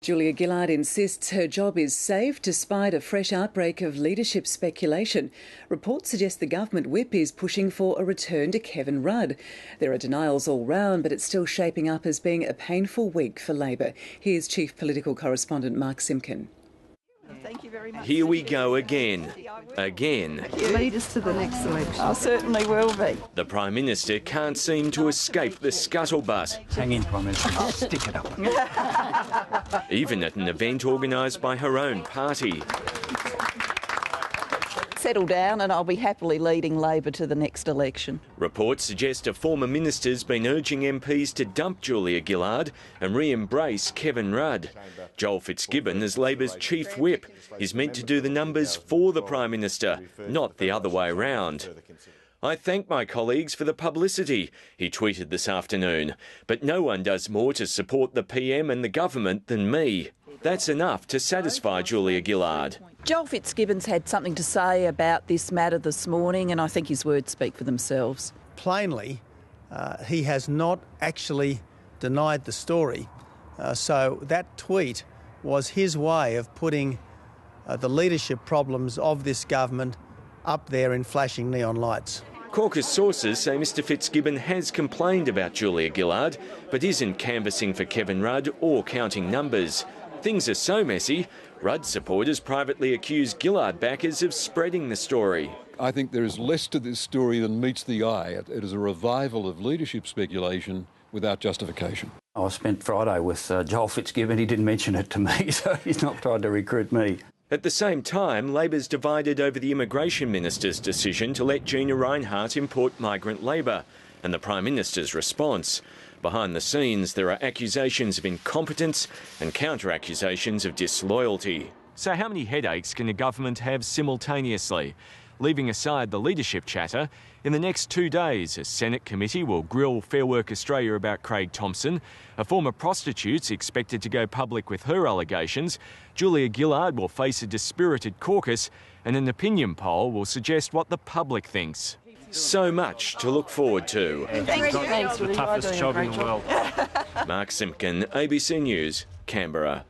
Julia Gillard insists her job is safe despite a fresh outbreak of leadership speculation. Reports suggest the government whip is pushing for a return to Kevin Rudd. There are denials all round, but it's still shaping up as being a painful week for Labor. Here's Chief Political Correspondent Mark Simkin. Thank you very much. Here we go again. Lead us to the next election. I certainly will be. The Prime Minister can't seem to escape the scuttlebutt. Hang in, Prime Minister. Stick it up. Even at an event organised by her own party. Settle down and I'll be happily leading Labor to the next election. Reports suggest a former minister's been urging MPs to dump Julia Gillard and re-embrace Kevin Rudd. Joel Fitzgibbon, as Labor's chief whip, is meant to do the numbers for the Prime Minister, not the other way round. "I thank my colleagues for the publicity," he tweeted this afternoon, "but no one does more to support the PM and the government than me." That's enough to satisfy Julia Gillard. Joel Fitzgibbon's had something to say about this matter this morning, and I think his words speak for themselves. Plainly, he has not actually denied the story. So that tweet was his way of putting the leadership problems of this government up there in flashing neon lights. Caucus sources say Mr Fitzgibbon has complained about Julia Gillard, but isn't canvassing for Kevin Rudd or counting numbers. Things are so messy, Rudd supporters privately accuse Gillard backers of spreading the story. I think there is less to this story than meets the eye. It is a revival of leadership speculation without justification. I spent Friday with Joel Fitzgibbon. He didn't mention it to me, so he's not tried to recruit me. At the same time, Labor's divided over the Immigration Minister's decision to let Gina Rinehart import migrant labour and the Prime Minister's response. Behind the scenes, there are accusations of incompetence and counter-accusations of disloyalty. So how many headaches can a government have simultaneously? Leaving aside the leadership chatter, in the next 2 days, a Senate committee will grill Fair Work Australia about Craig Thompson. A former prostitute's expected to go public with her allegations. Julia Gillard will face a dispirited caucus, and an opinion poll will suggest what the public thinks. So much to look forward to. Thanks. The toughest job in the world. Mark Simkin, ABC News, Canberra.